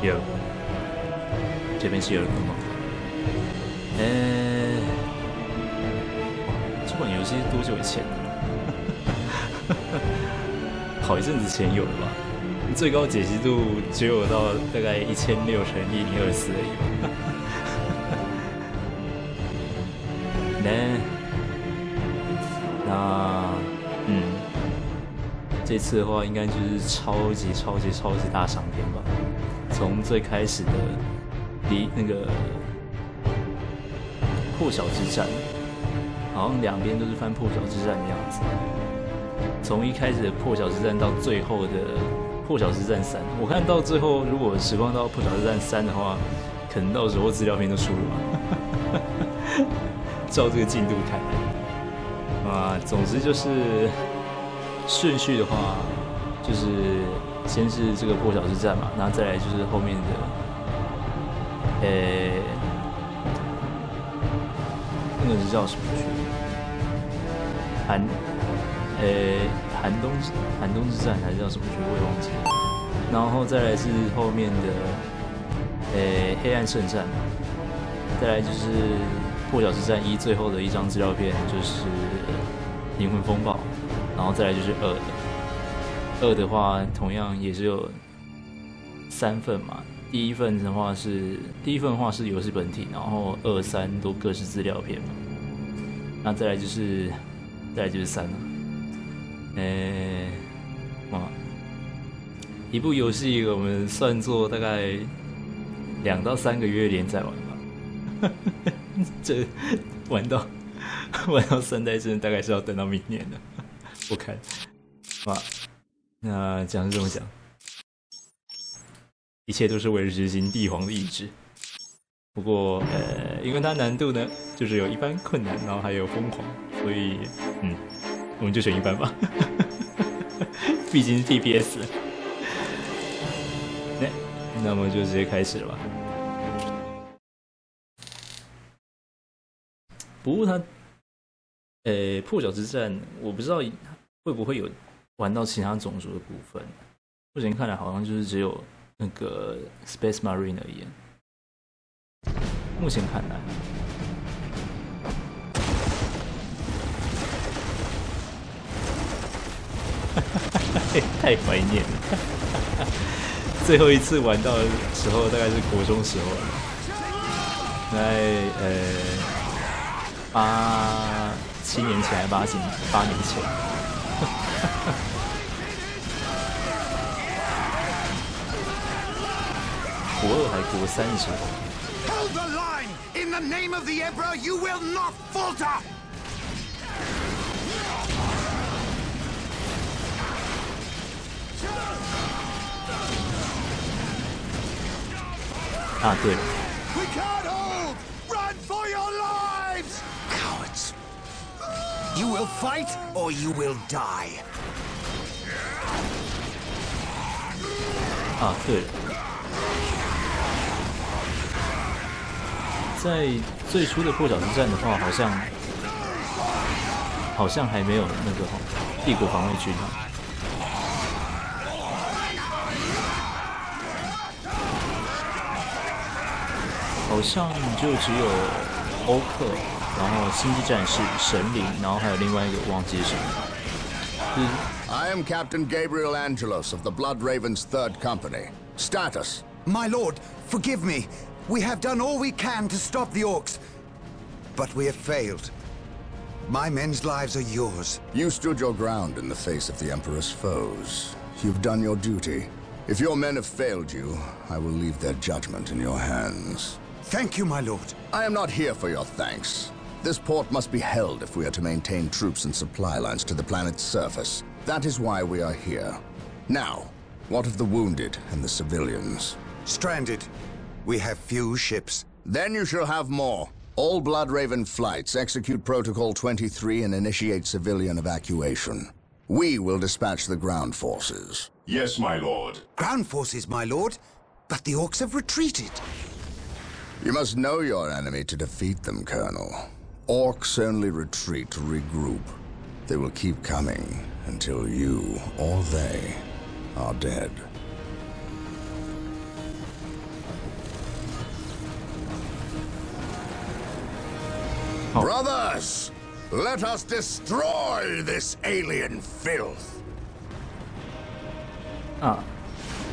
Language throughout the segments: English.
有，这边是有人跟吗？这款游戏多久以前了？好一阵子前有了吧？最高解析度只有到大概1600乘1024而已吧。那这次的话应该就是超级大长篇吧。从最开始的那个破晓之战，好像两边都是翻破晓之战的样子。从一开始的破晓之战到最后的破晓之战3，我看到最后如果时光到破晓之战3的话，可能到时候资料片都出了吧。照这个进度看来，总之就是顺序的话，就是先是这个破晓之战嘛，然后再来就是后面的，那个是叫什么剧？寒冬之战还是叫什么剧？我也忘记了。然后再来是后面的，黑暗圣战，再来就是破晓之战1最后的一张资料片就是灵魂风暴，然后再来就是2的话同样也是有3份嘛。第一份的话是游戏本体，然后2、3都各是资料片嘛。那再来就是3了。一部游戏我们算作大概2到3个月连载完吧。这玩到3代真的大概是要等到明年的。我看，那讲是这么讲，一切都是为了执行帝皇的意志。不过因为它难度呢，就是有一般困难，然后还有疯狂，所以我们就选一般吧。毕竟是 TPS。那么就直接开始了吧。不过它，破晓之战，我不知道会不会有玩到其他种族的部分。目前看来好像就是只有那个 Space Marine 而已。目前看来，太怀念了。最后一次玩到的时候大概是国中时候了，在7年前还8年前。国2还国3的时候。Hold the line! In the name of the Emperor, you will not falter! 对了。We can't hold! Run for your lives! Cowards! You will fight or you will die. 对了。在最初的破晓之战的话，好像还没有那个帝国防卫军啊。好像就只有欧克，然后星际战士、神灵，然后还有另外一个忘记是什么。I am Captain Gabriel Angelos of the Blood Raven's 3rd Company. Status. My lord, forgive me. We have done all we can to stop the orcs, but we have failed. My men's lives are yours. You stood your ground in the face of the Emperor's foes. You've done your duty. If your men have failed you, I will leave their judgment in your hands. Thank you, my lord. I am not here for your thanks. This port must be held if we are to maintain troops and supply lines to the planet's surface. That is why we are here. Now, what of the wounded and the civilians? Stranded. We have few ships. Then you shall have more. All Blood Raven flights execute Protocol 23 and initiate civilian evacuation. We will dispatch the ground forces. Yes, my lord. Ground forces, my lord. But the orcs have retreated. You must know your enemy to defeat them, Colonel. Orcs only retreat to regroup. They will keep coming until you or they are dead. Brothers, let us destroy this alien filth. 啊，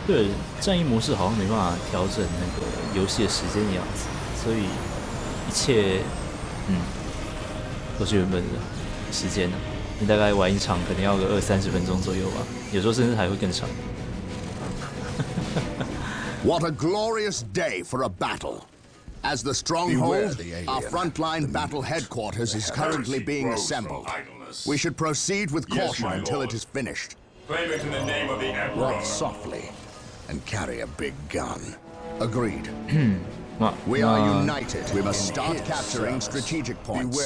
对，战役模式好像没办法调整那个游戏的时间的样子，所以一切都是原本的时间呢。你大概玩一场可能要个20-30分钟左右吧，有时候甚至还会更长。What a glorious day for a battle! As the stronghold, our frontline battle headquarters is currently being assembled. We should proceed with caution until it is finished. Claim it in the name of the Emperor. Walk softly and carry a big gun. Agreed. We are united. We must start capturing strategic points.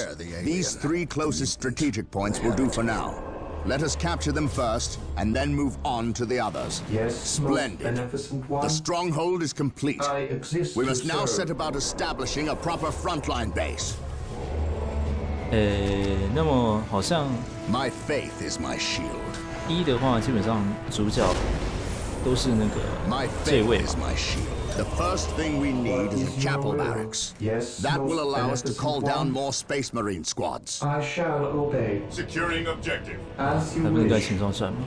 These 3 closest strategic points will do for now. Let us capture them first, and then move on to the others. Yes, Splendid. The stronghold is complete. We must now set about establishing a proper frontline base. 那么好像 My faith is my shield. 1的话，基本上主角都是那个 My 这 faith 位嘛 is。my shield. The first thing we need is a chapel barracks. Yes, That will most allow us to call beneficent down one. more Space Marine squads. I shall obey. Securing objective. As you 还不能在 wish. 青霜山吗？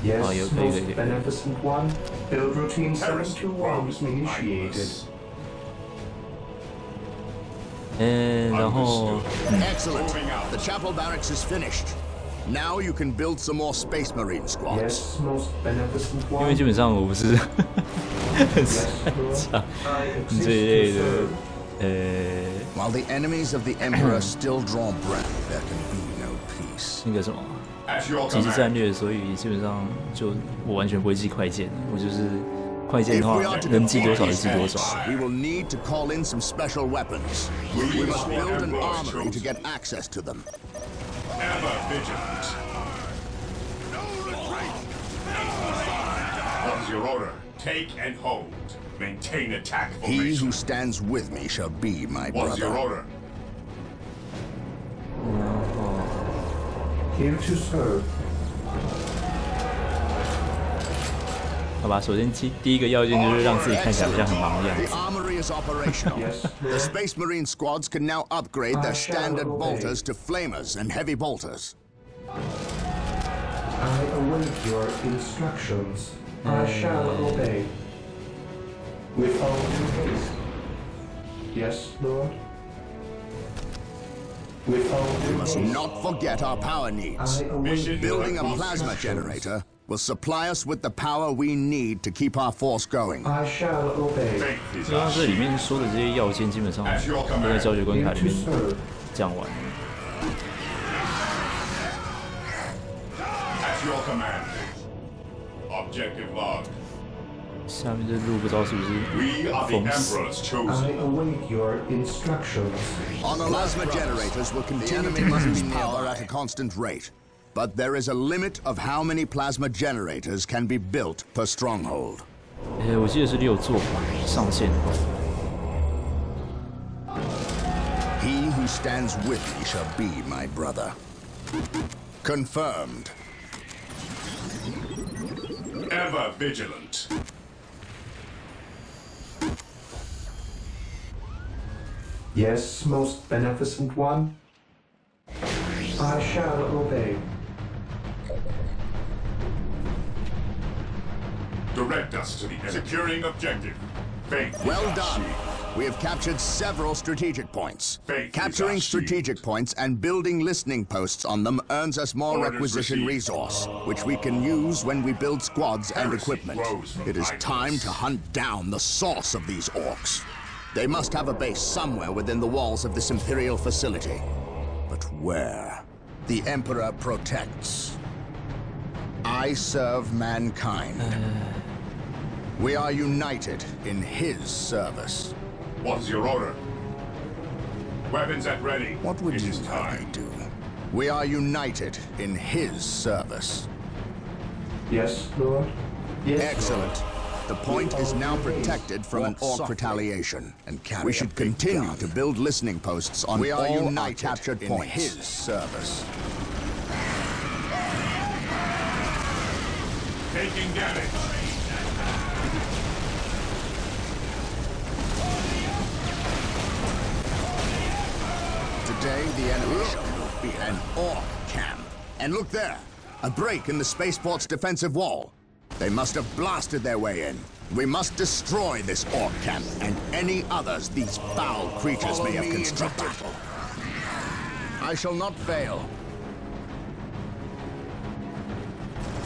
Yes, Oh, you- most you- beneficent one. Build routine Terrace 721 grows initiated. idleness. 然后 Excellent. The chapel barracks is finished. Now you can build some more Space Marine squads. Yes, most beneficent 因为 one. 基本上我不是很擅 Yes, 长 Lord. I 这 exist 一类 to 的 serve. While the enemies of the Emperor still draw breath, there can be no peace. 那个什么 At your 即时战 command. 略，所以基本上就我完全不会记快键，我就是快键 If 的话 we are to 能记多 defeat 少就 these 记多 foes, 少。 we will need to call in some special weapons. We must build an armory to get access to them. Ever vigilant. What is your order? Take and hold. Maintain attack He who formation. stands with me shall be my What is your brother. order? Here to serve. 好吧，首先第一个要件就是让自己看起来好像很忙的样 The 子。 armory is operational. Yes, The Lord. Space Marine squads can now upgrade their I shall standard obey. bolters to flamers and heavy bolters. I await your instructions. I shall obey. With all due haste. Yes, Lord. With all We due must haste. not forget our power needs. I await Mission your Building a plasma instructions. generator will supply us with the power we need to keep our force going. I shall obey. Faith is 就像 our 这里 shield. 面说的这些要件，基本上都在教学关 Here 卡里 to 面 serve. 讲完。 At your command. Objective log. 下面这路不知道是不是 We are the 封死。 Emperor's I chosen. await your instructions. Plasma generators will continue to produce power at a constant rate. But there is a limit of how many plasma generators can be built per stronghold. 我记得是6座上限。 He who stands with me shall be my brother. Confirmed. Ever vigilant. Yes, most beneficent one. I shall obey. Direct us to the enemy. Securing objective. Faith is Well our done. shield. We have captured several strategic points. Faith is Capturing our strategic shield. points and building listening posts on them earns us more Orders requisition received. resource, which we can use when we build squads and Heresy equipment. grows from It is idleness. time to hunt down the source of these orcs. They must have a base somewhere within the walls of this Imperial facility. But where? The Emperor protects. I serve mankind. We are united in his service. What is your order? Weapons at ready. What would It you is have me time. do? We are united in his service. Yes, Lord. Yes, Excellent. Lord. The point is now protected from an orc retaliation. We should continue to build listening posts on all our captured points. In his service. Taking damage. Today, the enemy shall be an orc camp. And look there, a break in the spaceport's defensive wall. They must have blasted their way in. We must destroy this orc camp and any others these foul creatures may have constructed. I shall not fail.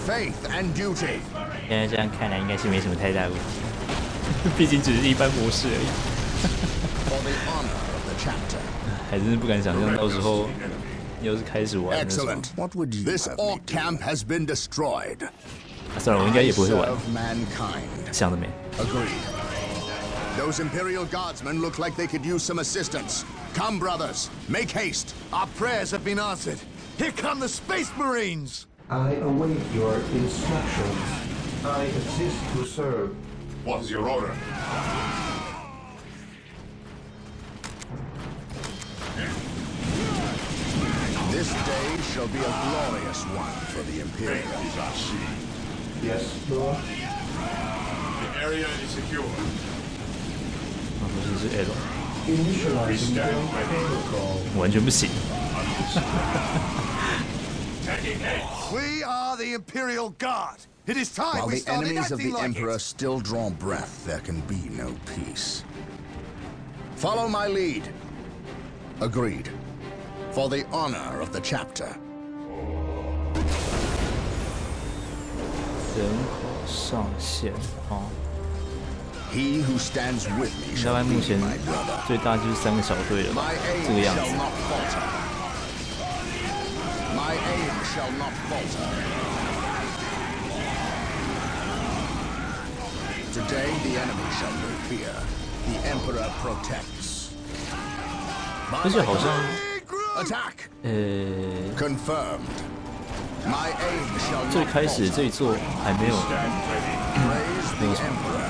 Faith and duty. 现在这样看来，应该是没什么太大问题，毕竟只是一般模式而已。For the honor of the chapter. 还真是不敢想象，到时候要是开始玩的时候， Excellent. What would you This orc camp has been destroyed. 算了，我应该也不会玩。 Serve mankind. 想得美。 Agreed. Those Imperial Guardsmen look like they could use some assistance. Come, brothers, make haste. Our prayers have been answered. Here come the Space Marines! I await your instructions. I exist to serve. What is your order? This day shall be a glorious one for the Imperial. Faith is our shield. Yes, Lord. The area is secure. 啊，不是 L， Initializing build protocol. 完全不行。 Taking aim. We are the Imperial Guard. It is time While we the started enemies of acting the like Emperor it. still draw breath, there can be no peace. Follow my lead. Agreed. For the honor of the chapter. 人口上限哦， He who stands with me 大 shall 概目 be 前 my brother. 最大就是3个小队了吧 My， 这个 aim 样 shall 子。 not falter. My aim shall not falter. Today the enemy shall no fear. The Emperor protects. 而且好像 Attack! ，Confirmed. My aim shall not 最开始 falter. 这一座还没有 Praise the Emperor.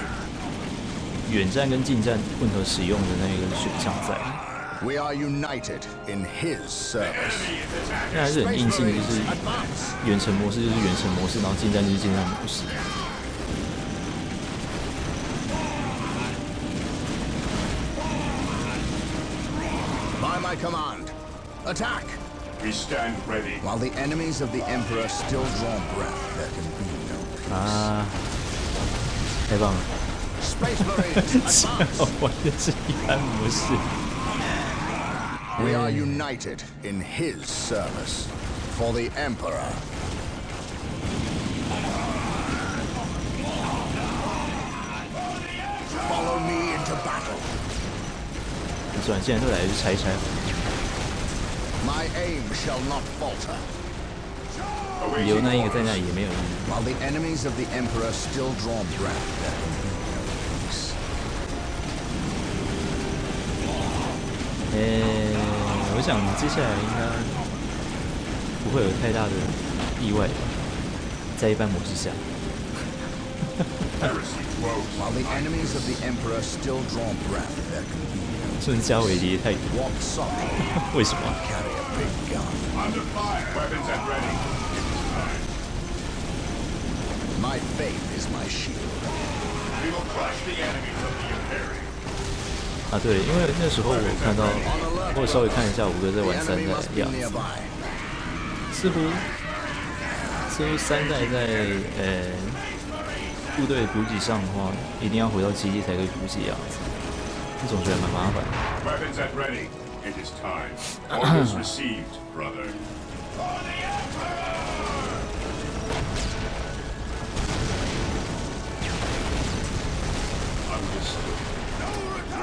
远战跟近战混合使用的那个选项在， We are united in his service. 那还是很硬性的，就是远程模式就是远程模式，然后近战就是近战模式。 By my command, attack! We stand ready. While the enemies of the Emperor still draw breath, there can be no peace. 啊，太棒了！ Space Marines, 这 advance! 完全是一般模式。 We are united in his service. For the Emperor. Follow me into battle. 算了，现在都来就拆一拆。 My aim shall not falter. 留那一个在那里也没有意义。 While the enemies of the Emperor still draw breath, there can be no peace. 我想接下来应该不会有太大的意外吧，在一般模式下。 While the enemies of the Emperor still draw breath, there can be no 顺加维离太多， walk softly. 为什么？ Carry a big gun. Under fire. Weapons at ready. It is time. My faith is my shield. We will crush the enemies of the Imperium. 啊，对，因为那时候我看到，我稍微看一下五哥在 The 玩三 enemy 代 must 的 be 样子， nearby. 似乎三代在部队补给上的话，一定要回到基地才可以补给的样子，我总觉得蛮麻烦。 Weapons at ready. It is time. Orders received, brother.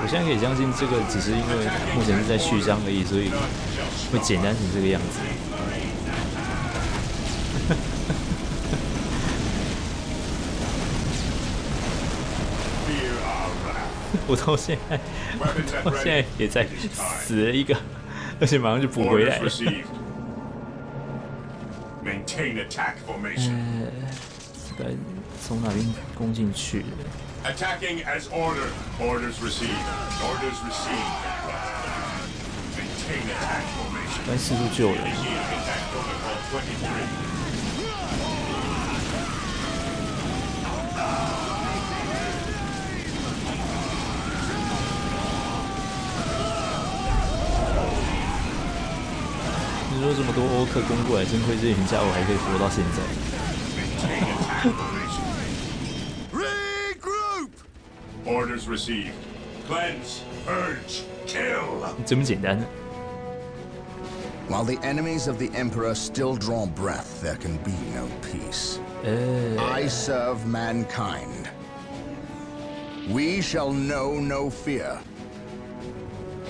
我现在可以相信这个只是因为目前是在序章而已，所以会简单成这个样子。我到现在也在死了一个，而且马上就补回来了。 Maintain attack formation. 该从哪边攻进去？ Attacking as ordered. Orders received. Orders received. Maintain attack formation. 该四处救人。 Initiate attack protocol 23. 这么多欧克攻过来，真亏这群家伙还可以活到现在。Regroup! Orders received. Cleanse, purge, kill. 这么简单呢？ While the enemies of the Emperor still draw breath, there can be no peace. I serve mankind. We shall know no fear.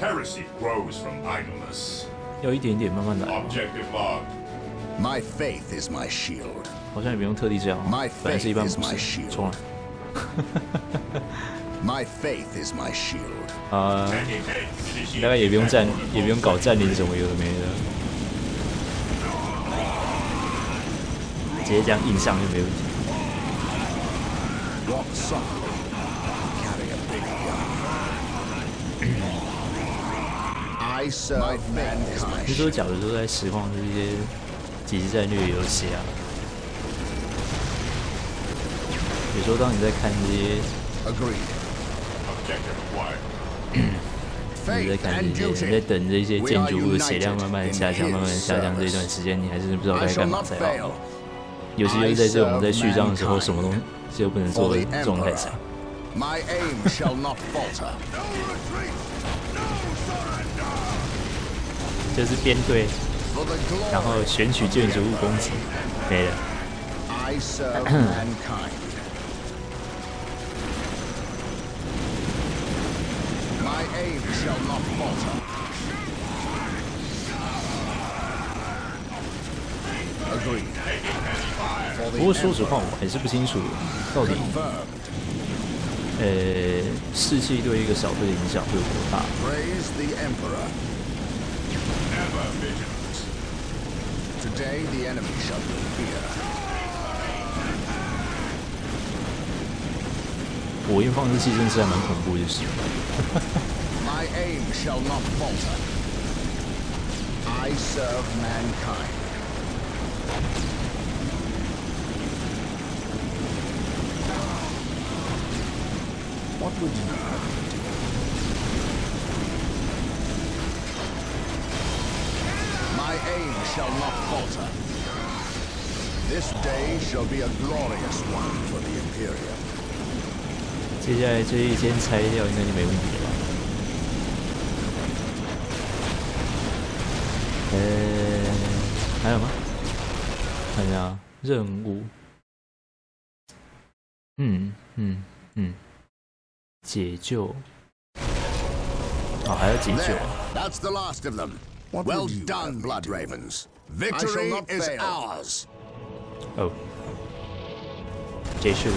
Heresy grows from idleness. 要一点点慢慢来。 Objective logged. My faith is my shield. 好像也不用特地这样，反正是一般不是。冲了。My faith is my shield. 大概也不用搞占领什么有的没的，直接这样硬上就没问题。Walk softly. Carry a big gun. I serve mankind. 听说假如说在实况这些即时战略游戏啊，有时候当你在看这些。 Agreed. 你在看这些，你在等这些建筑物的血量慢慢下降，慢慢下降这一段时间，你还是不知道该干嘛才好。尤其是在这种在序章的时候，什么东西都不能做的状态下。就是编队，然后选取建筑物攻击，没了。My aim shall not falter. Agreed. 不过说实话，我还是不清楚到底，士气对一个小队的影响会有多大。Praise the Emperor. Ever vigilant. Today the enemy shall be fear. 火焰放置器真是还蛮恐怖，就是。My aim shall not falter. I serve mankind. What would you have me do? My aim shall not falter. This day shall be a glorious one for the Imperium. 接下来这一间拆掉应该就没问题了吧？还有吗？看一下任务。解救。哦，还要解救。That's the last of them. Well done, Blood Ravens. Victory is ours. 哦，结束了。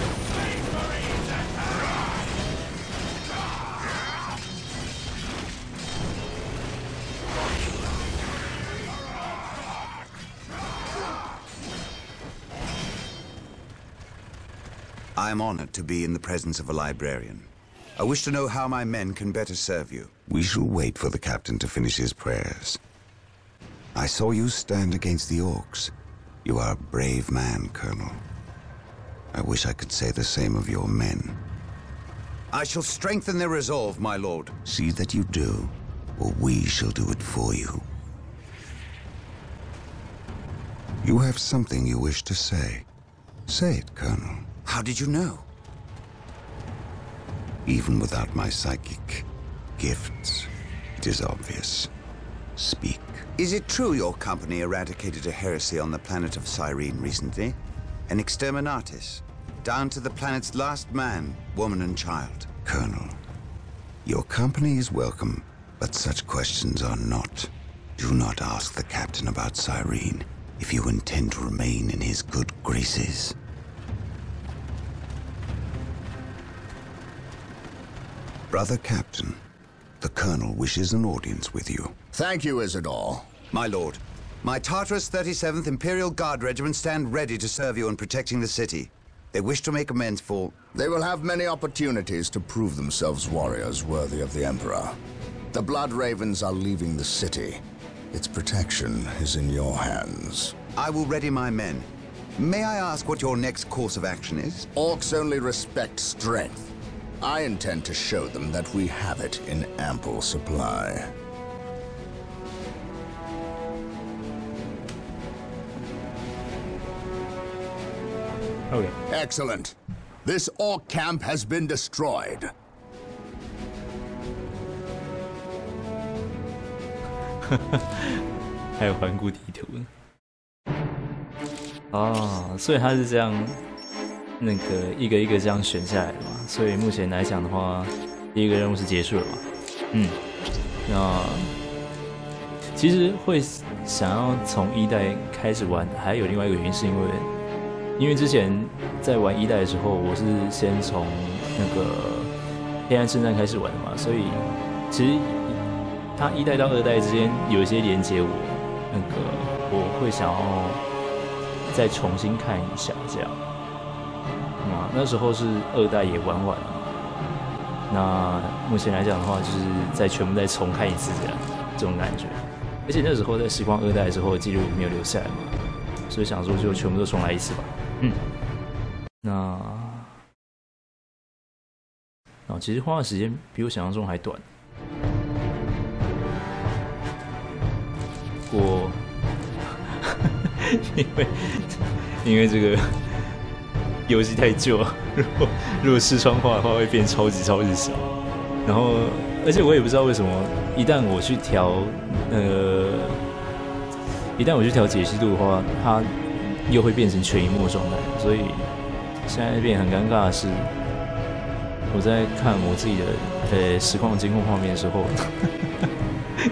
I am honored to be in the presence of a librarian. I wish to know how my men can better serve you. We shall wait for the captain to finish his prayers. I saw you stand against the orcs. You are a brave man, Colonel. I wish I could say the same of your men. I shall strengthen their resolve, my lord. See that you do, or we shall do it for you. You have something you wish to say. Say it, Colonel. How did you know? Even without my psychic gifts, it is obvious. Speak. Is it true your company eradicated a heresy on the planet of Cyrene recently? An exterminatus, down to the planet's last man, woman and child? Colonel, your company is welcome, but such questions are not. Do not ask the captain about Cyrene if you intend to remain in his good graces. Brother Captain, the Colonel wishes an audience with you. Thank you, Isidore. My lord, my Tartarus 37th Imperial Guard Regiment stand ready to serve you in protecting the city. They wish to make amends for... They will have many opportunities to prove themselves warriors worthy of the Emperor. The Blood Ravens are leaving the city. Its protection is in your hands. I will ready my men. May I ask what your next course of action is? Orcs only respect strength. I intend to show them that we have it in ample supply. OK， Excellent. This orc camp has been destroyed. 还有环顾地图。哦，所以他是这样，那个一个一个这样选下来的嘛。所以目前来讲的话，第一个任务是结束了嘛。那其实会想要从1代开始玩，还有另外一个原因是因为之前在玩1代的时候，我是先从那个黑暗圣战开始玩的嘛，所以其实它1代到2代之间有一些连接，我会想要再重新看一下这样。那时候是2代也玩完了，那目前来讲的话，就是再全部再重看一次这种感觉。而且那时候在实况2代的时候，记录也没有留下来嘛，所以想说就全部都重来一次吧。那其实花的时间比我想象中还短。我因为这个游戏太旧了，如果视窗化的话会变超级小。然后，而且我也不知道为什么，一旦我去调解析度的话，它又会变成全萤幕状态。所以现在变很尴尬的是，我在看我自己的实况监控画面的时候，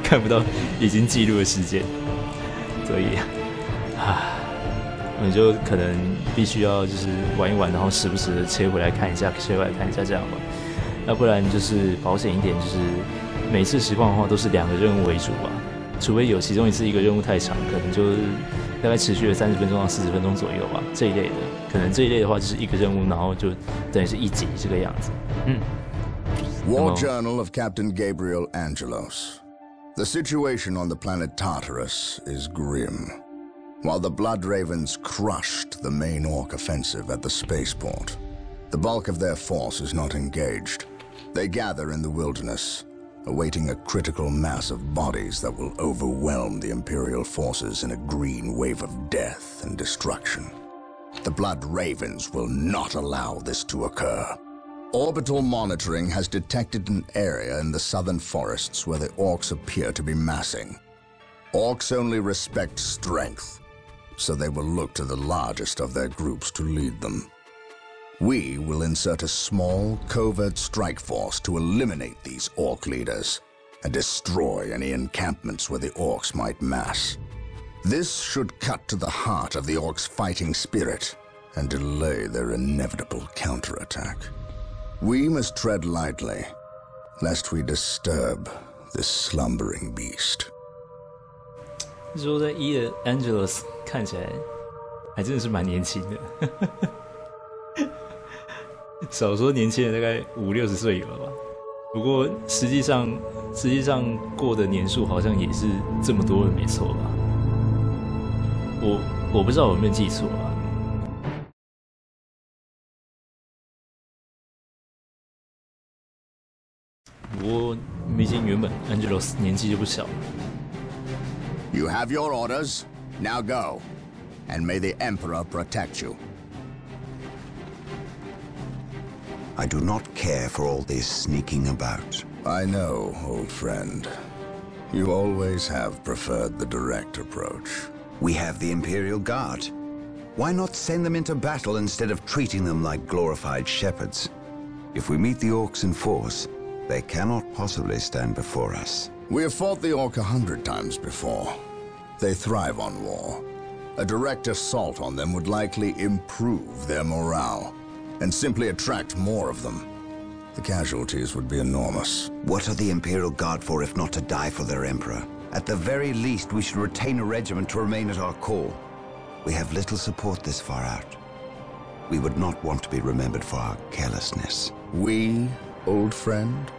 看不到已经记录的时间，所以我就可能必须要就是玩一玩，然后时不时的切回来看一下这样吧。要不然就是保险一点，就是每次实况的话都是2个任务为主吧，除非有其中一个任务太长，可能就是大概持续了30分钟到40分钟左右吧，这一类的。可能这一类的话就是1个任务，然后就等于是1集这个样子。War Journal of Captain Gabriel Angelos. The situation on the planet Tartarus is grim. While the Blood Ravens crushed the main orc offensive at the spaceport, the bulk of their force is not engaged. They gather in the wilderness, awaiting a critical mass of bodies that will overwhelm the Imperial forces in a green wave of death and destruction. The Blood Ravens will not allow this to occur. Orbital monitoring has detected an area in the southern forests where the orcs appear to be massing. Orcs only respect strength, so they will look to the largest of their groups to lead them. We will insert a small, covert strike force to eliminate these orc leaders and destroy any encampments where the orcs might mass. This should cut to the heart of the orcs' fighting spirit and delay their inevitable counterattack. We must tread lightly, lest we disturb this slumbering beast. 说在的 Angelos 看起来还真的是蛮年轻的。少说年轻人大概50-60岁有了吧，不过实际上过的年数好像也是这么多了，没错吧？我不知道我有没有记错啊。不过毕竟原本 Angelos 年纪就不小了。You have your orders. Now go, and may the Emperor protect you. I do not care for all this sneaking about. I know, old friend. You always have preferred the direct approach. We have the Imperial Guard. Why not send them into battle instead of treating them like glorified shepherds? If we meet the orcs in force, they cannot possibly stand before us. We have fought the orc 100 times before. They thrive on war. A direct assault on them would likely improve their morale and simply attract more of them. The casualties would be enormous. What are the Imperial Guard for if not to die for their Emperor? At the very least, we should retain a regiment to remain at our call. We have little support this far out. We would not want to be remembered for our carelessness. We, old friend?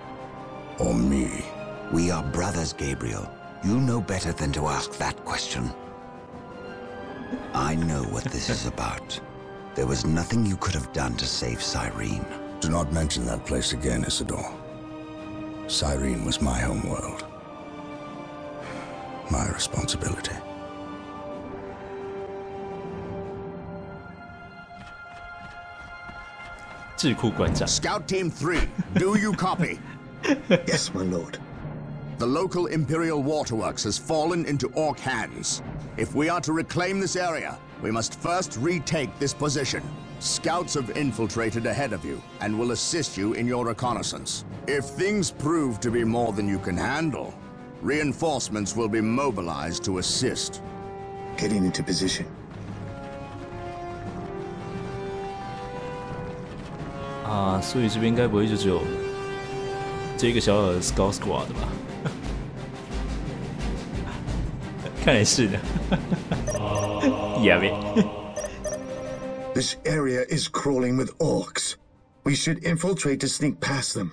Or me? We are brothers, Gabriel. You know better than to ask that question. I know what this is about. There was nothing you could have done to save Cyrene. Do not mention that place again, Isidore. Cyrene was my homeworld. My responsibility. 智库馆长。Scout Team 3, do you copy? Yes, my lord. The local Imperial waterworks has fallen into Orc hands. If we are to reclaim this area, we must first retake this position. Scouts have infiltrated ahead of you and will assist you in your reconnaissance. If things prove to be more than you can handle, reinforcements will be mobilized to assist. Getting into position. 啊，所以这边该不会就只有这个小小的 Scout Squad 吧？看来是的。Yeah, man. This area is crawling with orcs. We should infiltrate to sneak past them.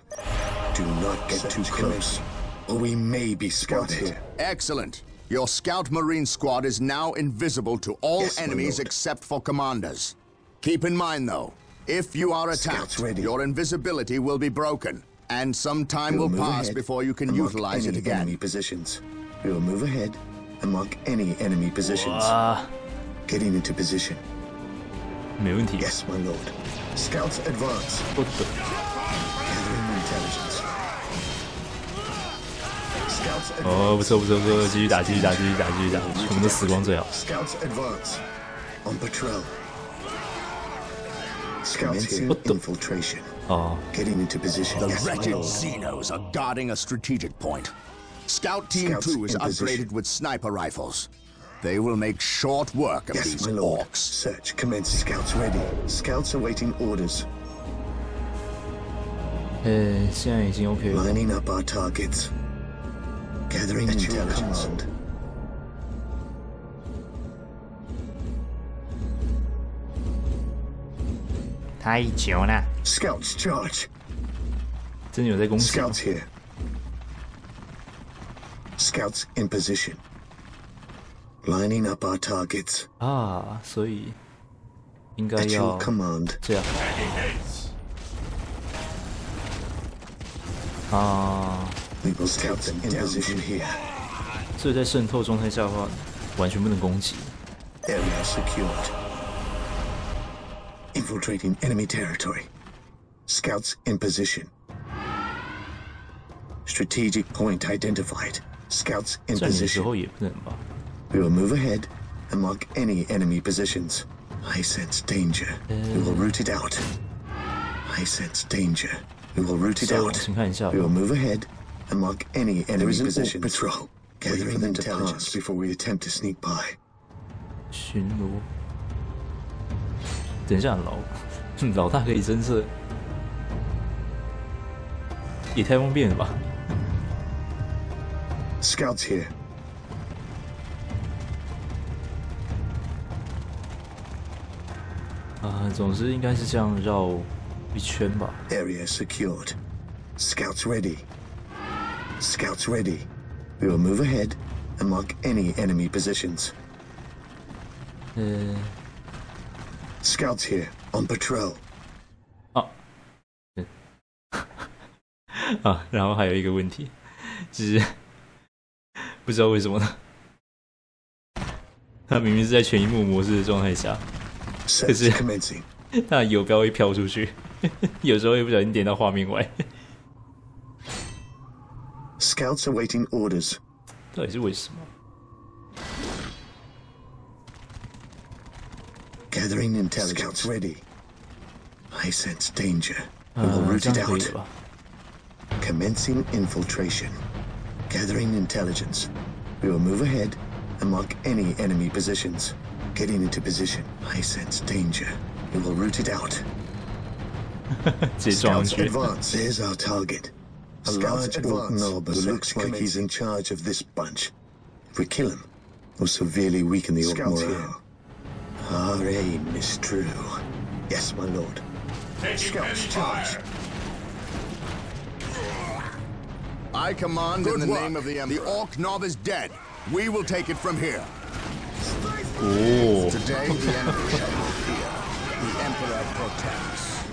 Do not get too close, or we may be spotted. Excellent. Your Scout Marine squad is now invisible to all Yes, my enemies lord. except for commanders. Keep in mind, though, if you are Scouts attacked, ready. your invisibility will be broken, and some time We will move pass ahead before you can and mark utilize it any again. enemy positions. We will move ahead and mark any enemy positions. 哇， Getting into position. 没问题。 Yes, my lord. Scouts advance. 不的， Gathering intelligence. Scouts advance. 哦，不错不错不错，继续打继续打继续打继续打，全部都死光最好。 Scouts advance. On patrol. Scouts here. What the- Infiltration. 哦， Getting into position. The Yes, my wretched lord. Xenos are guarding a strategic point. Scout Team Scouts 2 is in position. upgraded with sniper rifles. They will make short work of Yes, these my lord. orcs. Search commencing. Scouts ready. Scouts awaiting orders. 现在已经 OK 了。 Lining up our targets. Gathering intelligence. 太久了， Scouts charge. 真的有在攻击吗。 Scouts here. Scouts in position. Lining up our targets. 啊，所以应该 At 要 your command. 这样。啊， We will scouts in position here. 所以在渗透状态下的话，完全不能攻击。 Area secured. Infiltrating enemy territory. Scouts in position. Strategic point identified. Scouts in 占领的时 position. 候也不能吧？ We will move ahead and mark any enemy positions. I sense danger. We will root it out. I sense danger. We will root it 稍微 out. 往前看一下 We will 吧。 move ahead and mark any enemy positions. Patrol. Gathering intelligence before we attempt to sneak by. 巡逻。等一下，老大可以侦测，也太方便了吧？ Scouts here. 总之应该是这样绕一圈吧。 Area secured. Scouts ready. Scouts ready. We will move ahead and mark any enemy positions. Scouts here on patrol. 啊，然后还有一个问题，就是不知道为什么呢？他明明是在全荧幕模式的状态下， Search commencing. 他的游标会飘出去，有时候会不小心点到画面外， Scouts awaiting orders. 到底是为什么？ Gathering intelligence. Scouts ready. I sense danger. We will root 这 it 样可以 out. 了吧？ Commencing infiltration. Gathering intelligence. We will move ahead and mark any enemy positions. Getting into position. I sense danger. We will root it out. 直接撞上 Scouts 去。 advance. There's our target. A large orc knob who looks like he's in charge of this bunch. If we kill him, we'll severely weaken the orc morale. Our aim is true. Yes, my lord. Taking heavy fire. I command in the name of the Emperor. The Orc Knob is dead. We will take it from here. 哦， Today, the enemy shall not fear. The Emperor protects.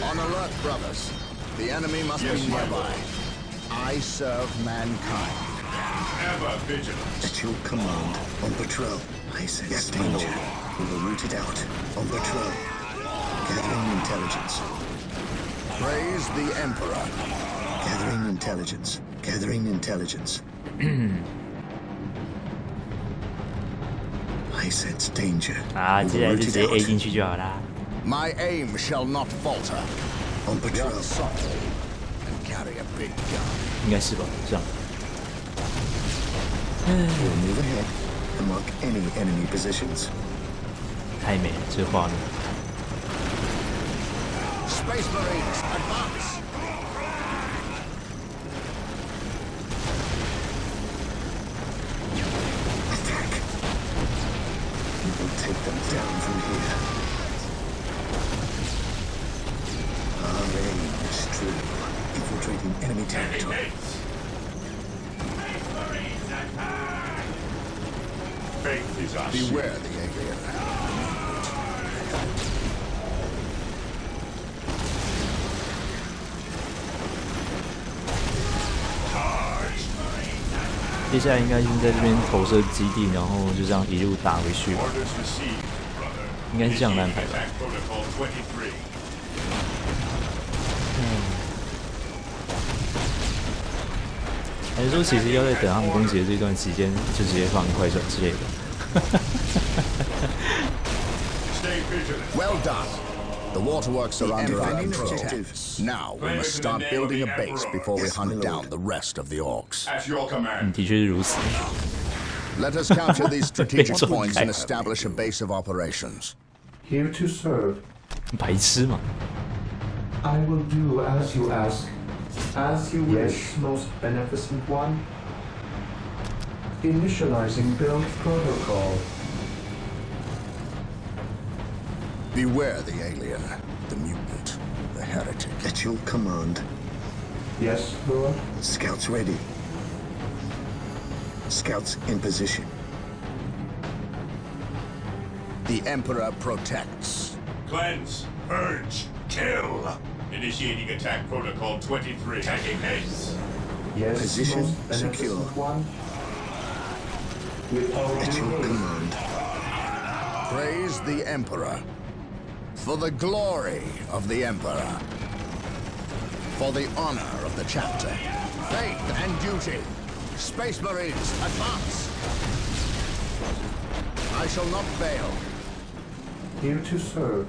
On alert, brothers. The enemy must Yes, be my nearby. lord. I serve mankind. Ever vigilant. At your command. On patrol. I sense danger. We will root it out. On patrol. Gathering intelligence. Praise the Emperor. Gathering intelligence. Gathering intelligence. I sense danger. 啊，接下来就直接 A 进去就好啦。 My aim shall not falter. On patrol. Run softly and carry a big gun. 应该是吧？这样。 We'll move ahead and mark any enemy positions. 太美了，这画面。 Space Marines, advance! Attack. We will take them down from here. Our aim is true. Infiltrating enemy territory. Faith is our Beware the alien. charge. 接下来应该就是在这边投射基地，然后就这样一路打回去吧， Orders received, brother. 应该是这样的安排吧。 Attack Protocol 23. 还是说，其实要在等他们攻击的这段期间，就直接放快转之类的。 Stay vigilant. Well done. The waterworks are under our Defending control. objectives. Now we must start building a base before we hunt down the rest of the orcs. At your command. 的确是如此。 Let us capture these strategic points and establish a base of operations. Here to serve. 白痴嘛！ I will do as you ask. As you wish, most beneficent one. Initializing build protocol. Beware the alien, the mutant, the heretic. At your command. Yes, Lord. Scouts ready. Scouts in position. The Emperor protects. Cleanse, purge, kill. Initiating attack protocol 23. Taking haste. Yes, Position most beneficent secure. one. With our At your due haste. command. Praise the Emperor. For the glory of the Emperor. For the honor of the chapter. Faith and duty. Space Marines, advance! I shall not fail. Here to serve.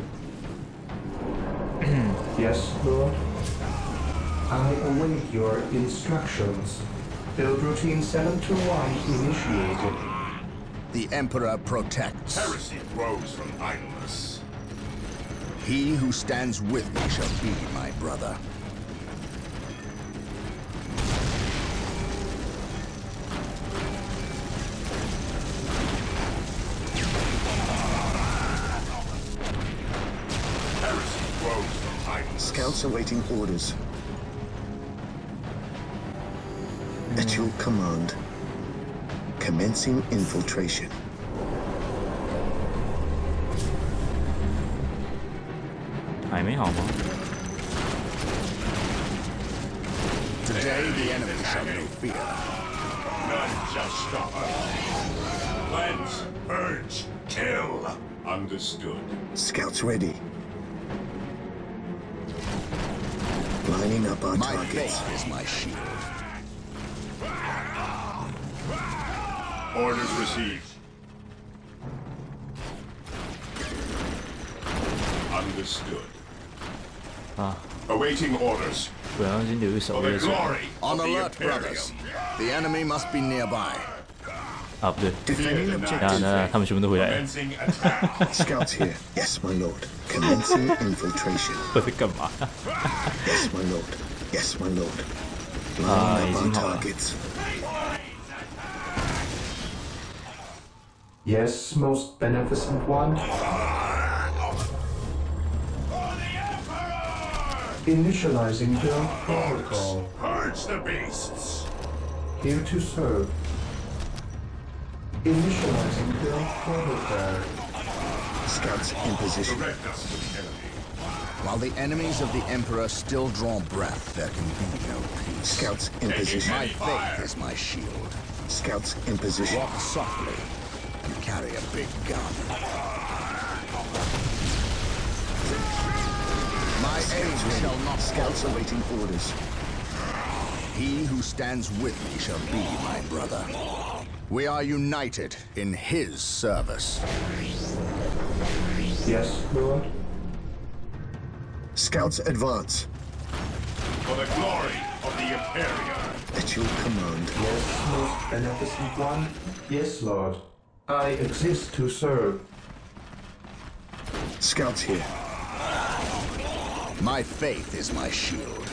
Yes, Lord. I await your instructions. Build routine 721 initiated. The Emperor protects. Heresy grows from idleness. He who stands with me shall be my brother. Heresy grows from idleness. Scouts awaiting orders. At your command. Commencing infiltration. Today the enemy shall know fear. None shall stop us. Cleanse, purge, kill. Understood. Scouts ready. Lining up our My targets. faith is my shield. Orders received. Understood. Awaiting orders. 不然先留一手 For 乐 the 手 glory On of the alert, Imperium. brothers. The enemy must be nearby. 啊，不对， Defending 那 objectives. 那他们全部都回来了， Commencing attack. Scouts here. Yes, my lord. Commencing infiltration. 我在干嘛？ Yes, my lord. Yes, my lord. Lining up 已 our 经好了。 targets. Yes, most beneficent one. Initializing build protocol. Purge the beasts. Here to serve. Initializing build protocol. Scouts in position. Direct us to the enemy. While the enemies of the Emperor still draw breath, there can be no peace. Scouts in position. My faith is my shield. Scouts in position. Walk softly and carry a big gun. My aim shall not Scouts falter. awaiting orders. He who stands with me shall be my brother. We are united in his service. Yes, Lord. Scouts advance. For the glory of the Imperium. At your command. Yes, most beneficent one. Yes, Lord. I exist to serve. Scouts here. My faith is my shield.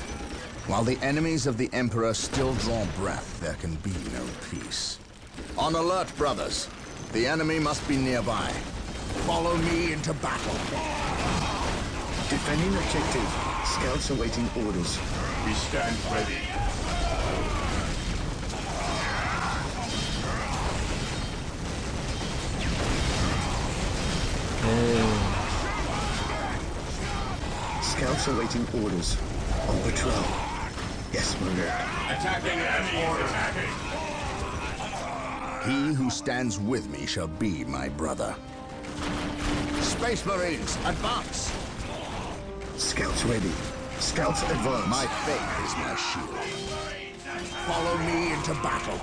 While the enemies of the Emperor still draw breath, there can be no peace. On alert, brothers. The enemy must be nearby. Follow me into battle. Defending objective. Scouts awaiting orders. We stand ready. Scouts awaiting orders. On patrol. Yes, my lord. Attacking enemy is attacking. He who stands with me shall be my brother. Space Marines, advance! Scouts ready. Scouts advance. My faith is my shield. Follow me into battle.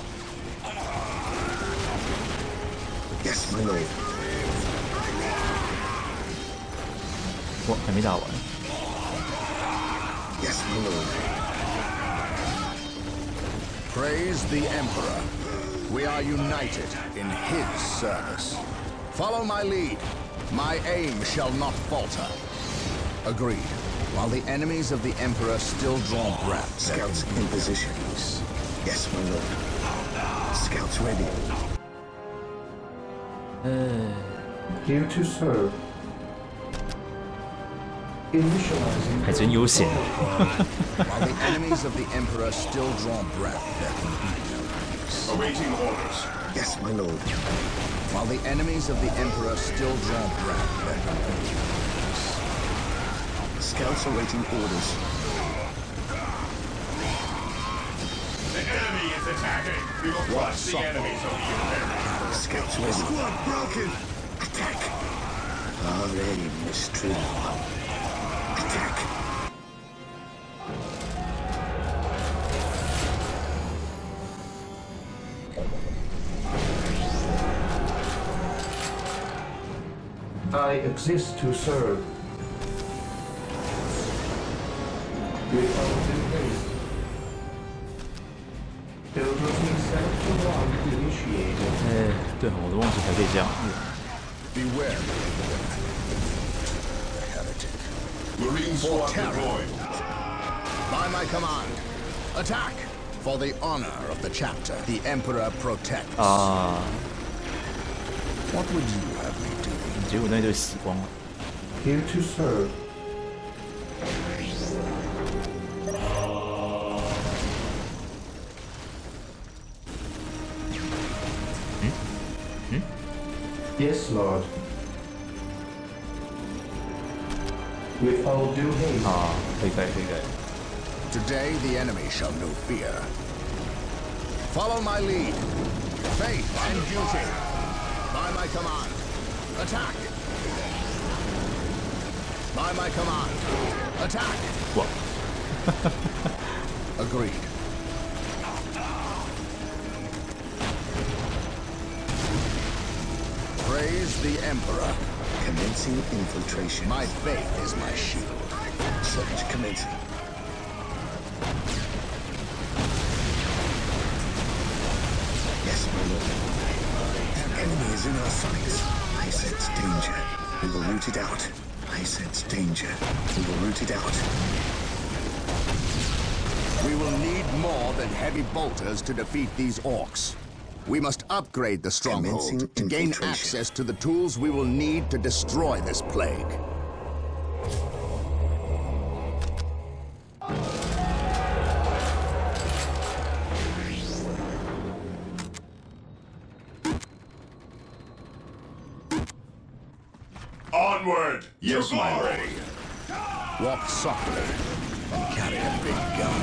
Yes, my lord. 哇，还没打完。 Yes, my lord. Praise the Emperor. We are united in his service. Follow my lead. My aim shall not falter. Agreed. While the enemies of the Emperor still draw breath, Scouts in position. Yes, my lord. Scouts ready. Here to serve. Initializing. 还真悠闲。 while the enemies of the Emperor still draw breath, there can be no peace. Awaiting orders. Yes, my lord. While the enemies of the Emperor still draw breath, there can be no peace. Scouts awaiting orders. The enemy is attacking. We will crush the enemies of the Imperium. Scouts ready. Squad broken. Attack. Our aim is true. Attack. I exist to serve. With all due haste. Build routine set to 1 initiated. 哎，对，我都忘记还可以这样。 Beware. Heretic. Marine For squad terror. deployed. By my command. Attack! For the honor of the chapter, the Emperor protects. 啊， What would you have me do? 结果那队死光了。 Here to serve. Yes, Lord. With all due haste. 啊，可以改，可以改。 Today the enemy shall know fear. Follow my lead. Faith and duty. By my command. Attack! By my command. Attack! 哇， Agreed. Praise the Emperor. Commencing infiltration. My faith is my shield. Search commencing. Yes, my lord. The enemy is in our sights. I sense danger. We will root it out. I sense danger. We will root it out. We will need more than heavy bolters to defeat these orcs. We must upgrade the stronghold Commencing to gain infiltration. access to the tools we will need to destroy this plague. Onward. Yes, to my glory. lord. Walk softly and carry a big gun.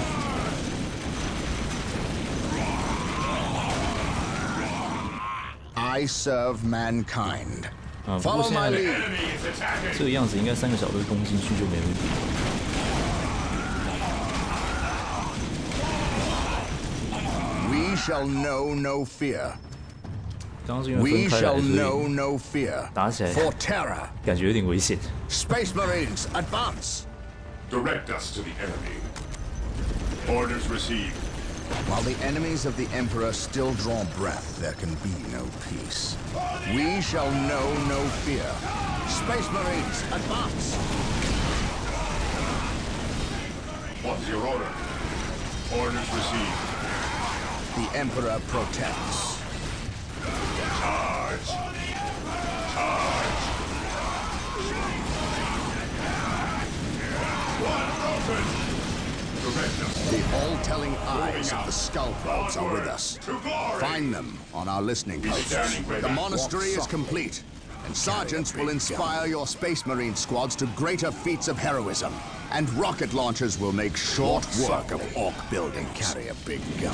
I serve mankind. 啊，不过 Follow 现 my 在 lead. Enemy is attacking. 这个样子，应该3个小队攻进去就没问题。shall know no fear. 刚刚是因为 We 分开来， shall 所 know 以 no fear. 打起来 For terror. 感觉有点危险。 Space Marines, advance! Direct us to the enemy. Orders received. While the enemies of the Emperor still draw breath, there can be no peace. We shall know no fear. Space Marines, advance! What's your order? Orders received. The Emperor protects. Charge! Charge! One broken! Direct us. The all-telling eyes of the Skull Probes are with us. To glory! Find them on our listening posts. standing ready. The monastery is complete, and sergeants will inspire your Space Marine squads to greater feats of heroism. And rocket launchers will make short work of orc building. Carry a big gun.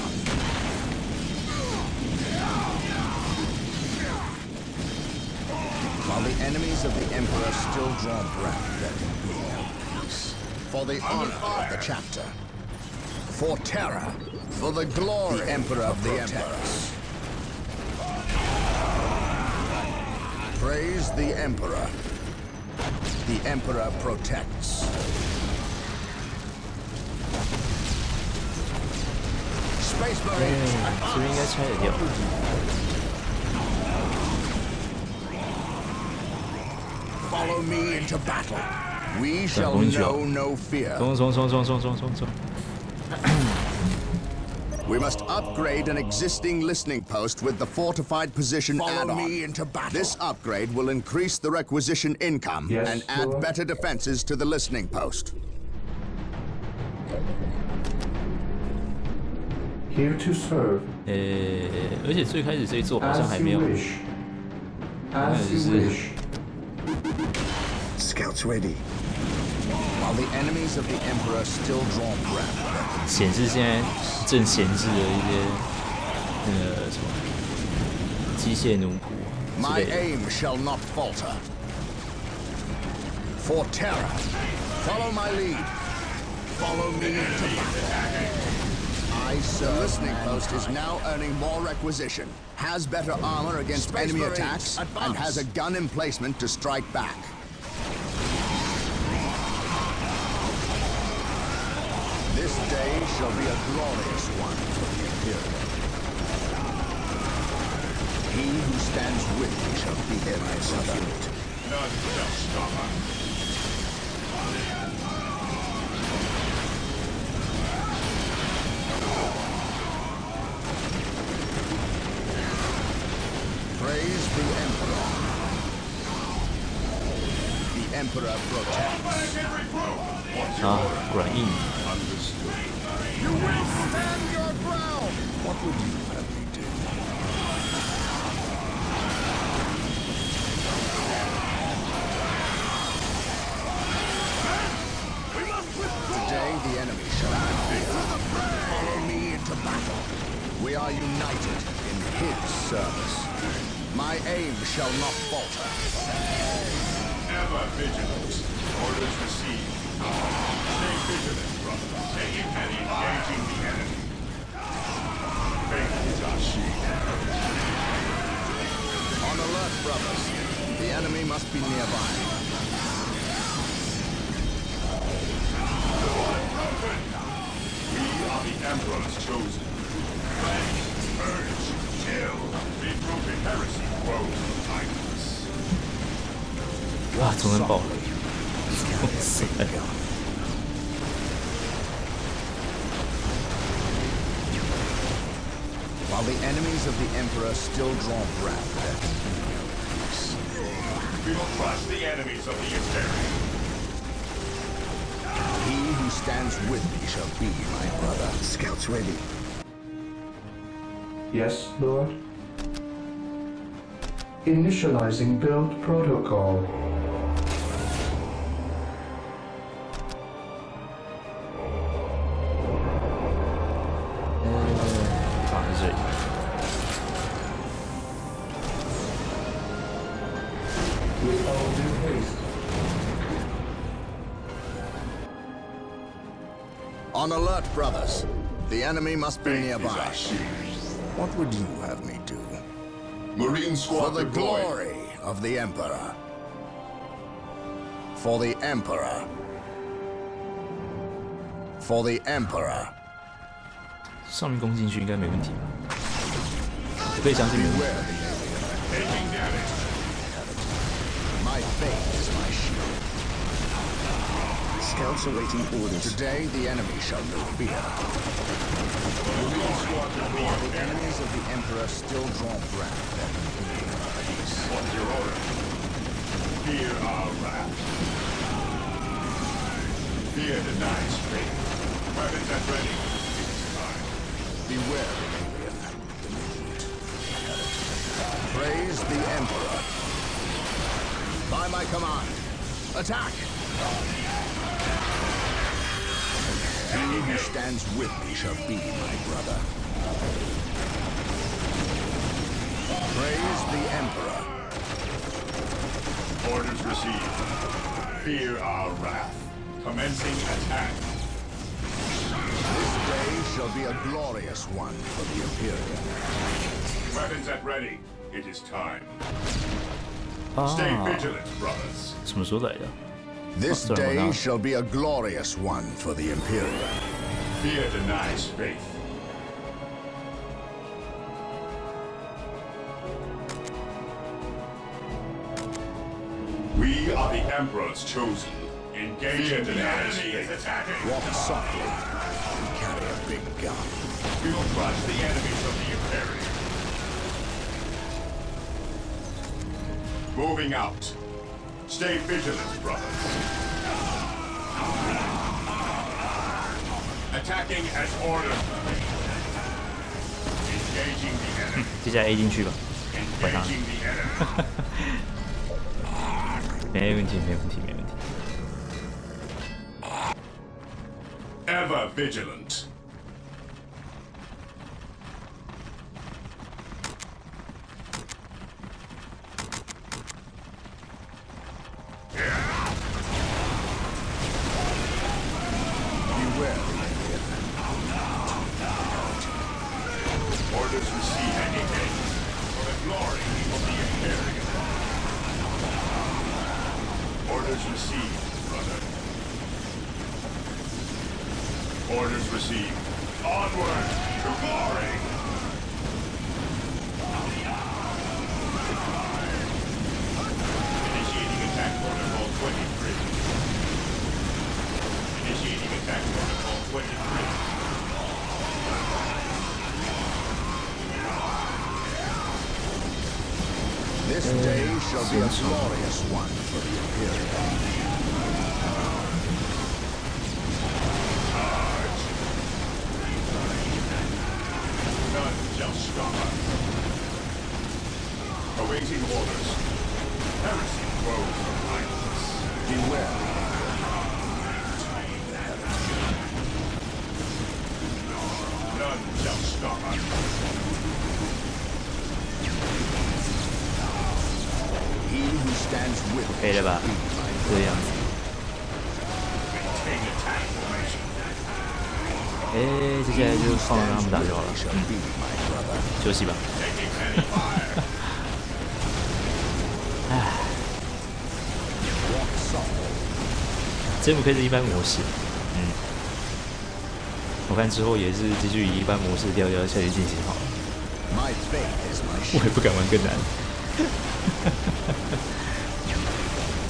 While the enemies of the Emperor still draw breath, there can be no peace. For the honor of the chapter. For terror. For the glory. The Emperor of the Emperors. Praise the Emperor. The Emperor protects. Space Marines. 这边应该拆得掉。 Follow me into battle. We shall 攻进去啊 know no fear. 冲！ We must upgrade an existing listening post with the fortified position add-on. Me into battle. This upgrade will increase the requisition income Yes, and add Lord. better defenses to the listening post. Here to serve. 而且最开始这一座好像 As 还没 you 有， wish. 那 As 就 you 是 wish. Scouts ready. While the enemies of the Emperor still draw breath, 显示现在正闲置的一些那个什么机械奴仆之 my 类的。 aim shall not falter. For terror, follow my lead. Follow me into battle. I, sir. The listening post is now earning more requisition, has better armor against enemy attacks, and has a gun emplacement to strike back. This day shall be a glorious one for the Imperium. He who stands with me shall be there, my brother. None shall stop us. Praise the Emperor. The Emperor protects. Ah, 果然硬。 You will stand your ground! What would you have me do? Today the enemy shall follow me into battle. We are united in his service. My aim shall not falter. Ever vigilant. Orders received. Stay vigilant, brother. Taking and engaging the enemy. Faith is our shield. On alert, brothers. The enemy must be nearby. We are the Emperor's chosen. Cleanse, purge, kill. The broken heresy grows behind us. 哇，总能爆了！哇塞！ While the enemies of the Emperor still draw breath, there can be no peace. We will crush the enemies of the Imperium. He who stands with me shall be my brother. Scouts ready. Yes, Lord. Initializing build protocol. With all due haste. On alert, brothers. The enemy must be Faith is nearby. our shield. What would you have me do? Marine For squad the deployed. glory of the Emperor. For the Emperor. For the Emperor. 上面攻进去应该没问题吧？我可以相信没问题。 Beware the alien. Taking damage. My faith is my shield. Scouts awaiting orders. Today the enemy shall know fear. Marine squad deployed. The enemies of the Emperor still draw breath at invading our peace. What's your order? Fear our wrath. Fear denies faith. Weapons at ready. It's time. Beware the alien. The mutant. Praise the Emperor. By my command. Attack! He who stands with me shall be my brother. Praise the Emperor. Orders received. Fear our wrath. Commencing attack. This day shall be a glorious one for the Imperium. Weapons at ready. It is time. 啊， Stay vigilant, brothers. 什么时候来的？ This Oh, sorry, day no. shall be a glorious one for the Imperium. Fear denies faith. We are the Emperor's chosen. Engaging the enemy is attacking. Walk softly and carry a big gun. We will crush the enemies of the Imperium. Moving out. Stay vigilant, brothers. Attacking as ordered. Engaging the enemy. 接下来 A 进去吧，管他， Engaging the enemy. 没问题，没问题，没问题。 Ever vigilant. Beware the alien. Orders received and engaged. For the glory of the Imperium. Orders received, brother. Orders received. Onward to glory! Initiating attack protocol 23. Initiating attack protocol 23. This day shall be a glorious one for the Imperium. None shall stop us. Awaiting orders. Heresy grows from idleness. Beware the None shall stop us. He who stands with me 可以了吧？ shall be my 这个样子。 Maintain attack formation. 哎，接下来就放让他们打就好了。 shall be my brother. 休息吧。 Taking heavy fire. 这部可以是一般模式，我看之后也是继续以一般模式调下去进行好了。 My faith is my 我 shield. 也不敢玩更难。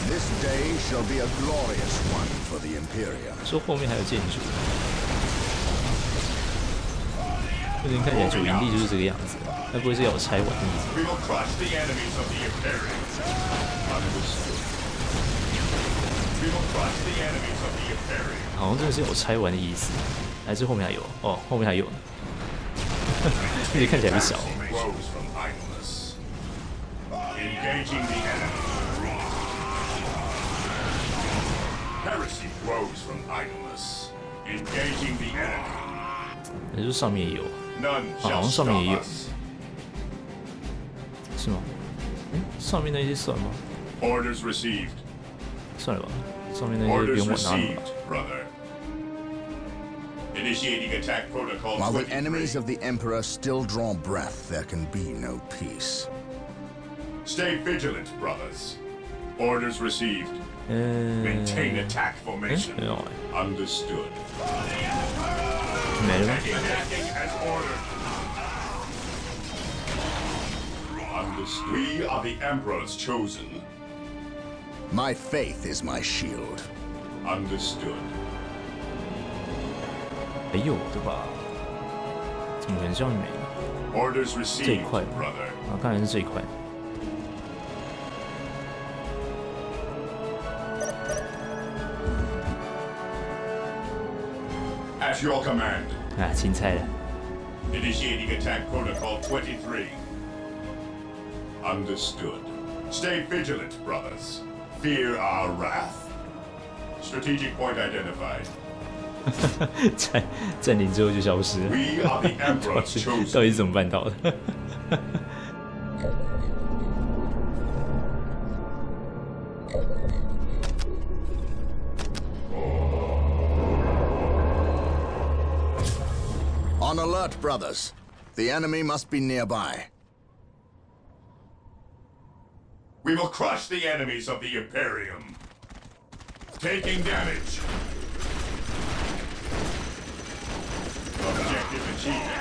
This day shall be a glorious one for the Imperium. 说后面还有建筑，目前看起来主营地就是这个样子，那不会是要我拆完的意思？ We will crush the enemies of the Imperium. Understood. We will crush the enemies of the Imperium. 好像真的是要我拆完的意思，还是后面还有？哦，后面还有呢，而且看起来不少。 Grows from idleness. Engaging the enemy. Heresy grows from idleness. Engaging the enemy. 也就是上面也有， None 好 shall 像上面 stop 也有， us. 是吗？上面那些算吗？ Orders received. 算了吧，上面那些不 Orders 用我拿了吧 received, brother. Initiating attack protocol. While the 23. enemies of the Emperor still draw breath, there can be no peace. Stay vigilant, brothers. Orders received. Maintain attack formation. Understood. Attacking as ordered. Understood. We are the Emperor's chosen. My faith is my shield. Understood. 还有的吧？怎么很像没？ Orders 这一 received, 块 brother. 啊，看来是这一块。 At your command. 啊，青菜了。 Initiating attack protocol 23. Understood. Stay vigilant, brothers. Fear our wrath. Strategic point identified. 占领之后就消失了。 We are the Emperor's 到 chosen. 底是怎么办到的？ On alert, brothers. The enemy must be nearby. We will crush the enemies of the Imperium. Taking damage. Objective achieved.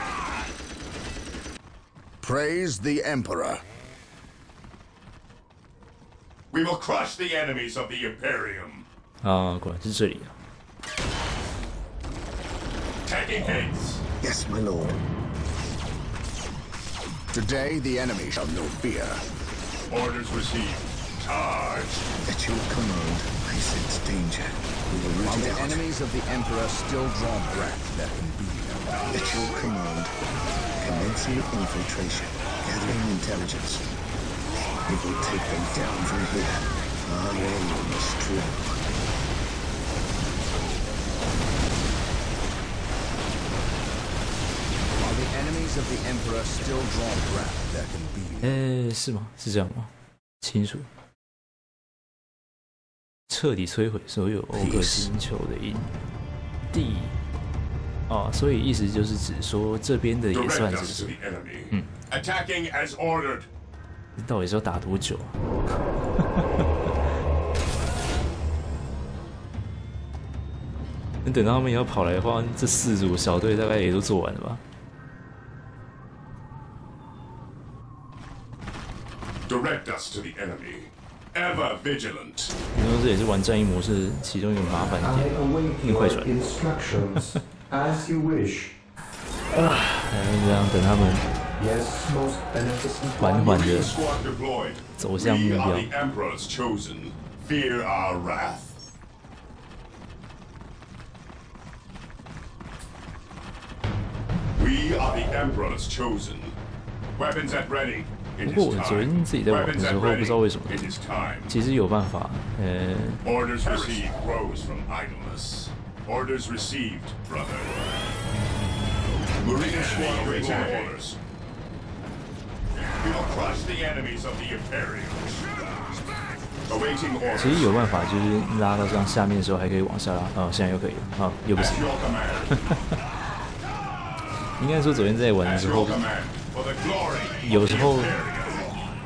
Praise the Emperor. We will crush the enemies of the Imperium. 啊，果然是这里啊。 Taking hits. Yes, my lord. Today, the enemy shall know fear. Orders received. Charge. At your command, I sense danger. We will While root the it out. enemies of the Emperor still draw breath, there can be no peace. At your command, commencing infiltration, gathering intelligence. We will take them down from here. Our aim is true. While the enemies of the Emperor still draw breath, there can be no 是吗？是这样吗？清楚。彻底摧毁所有欧克星球的营地。啊，所以意思就是指说这边的也 Direct 算是 us 不 to 是？ the enemy. Attacking as ordered. 到底是要打多久啊？那等到他们要跑来的话，这4组小队大概也都做完了吧？ Direct us to the enemy. Ever vigilant. 你说这也是玩战役模式其中一个麻烦的 I 点， await 你快 your 船。 instructions as you wish. 这样等他们 Yes, most beneficent 缓缓 Marine 的 squad deployed. 走向目 We 标 are。the Emperor's chosen. Fear our wrath. We are the Emperor's chosen. Weapons at ready. It 不 is 过我昨 time. 天自己在玩的 Weapons 时 at 候，不 ready. 知道为什么， It is time. 其实有办法， Orders received rose from idleness. Orders received, brother. Marine squad awaiting orders. We will crush the enemies of the Imperium. Awaiting 其实 orders. 有办法，就是拉到这样下面的时候还可以往下拉，啊，现在又可以了，啊，又不 At 行。 your command. 应该说昨天在玩的 At 时 your 候， command. For the glory of 有时 the 候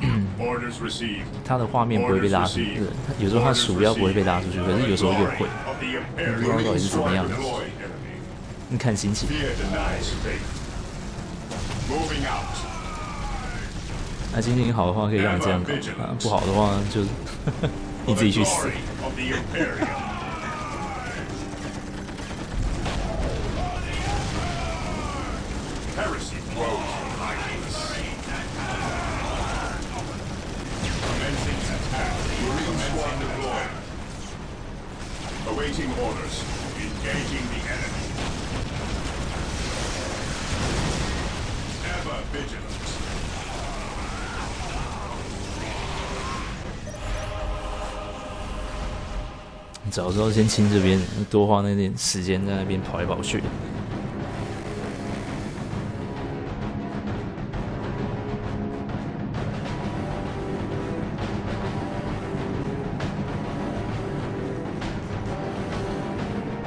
Imperium. Orders received. 它的画面不会被拉出去，对，有时候它鼠标不会被拉出去，可是有时候又会， Of the 不知道到 Imperium. 底是怎么样的， Deployed enemy. 你看心情。 Fear denies faith. Moving out. 那心情好的话可以让你这样搞，啊，不好的话就你 For 自己 the 去死。 glory of the Imperium. Heresy grows from idleness. Commencing attack. Marine squad deployed. Awaiting orders. Engaging the enemy. Ever vigilant. 早知道先清这边，多花那点时间在那边跑来跑去。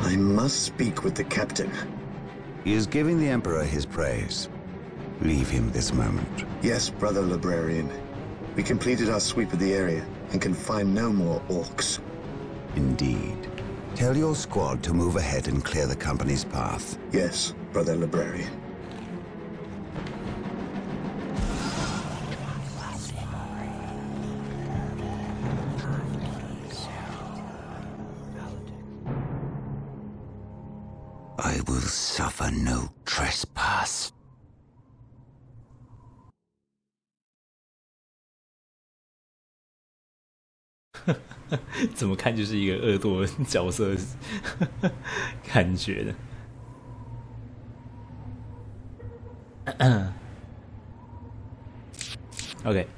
I must speak with the captain. He is giving the Emperor his praise. Leave him this moment. Yes, brother librarian. We completed our sweep of the area and can find no more orcs. Indeed. Tell your squad to move ahead and clear the company's path. Yes, brother librarian. I will suffer no trespass. 怎么看就是一个恶惰角色感觉的。OK，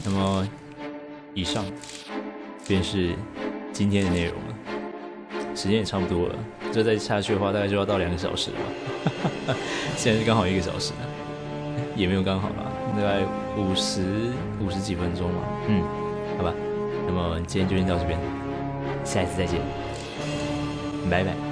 那么以上便是今天的内容了，时间也差不多了，这再下去的话大概就要到2个小时了吧。现在是刚好1个小时，也没有刚好啦，大概50几分钟嘛。好吧，那么今天就先到这边，下一次再见，拜拜。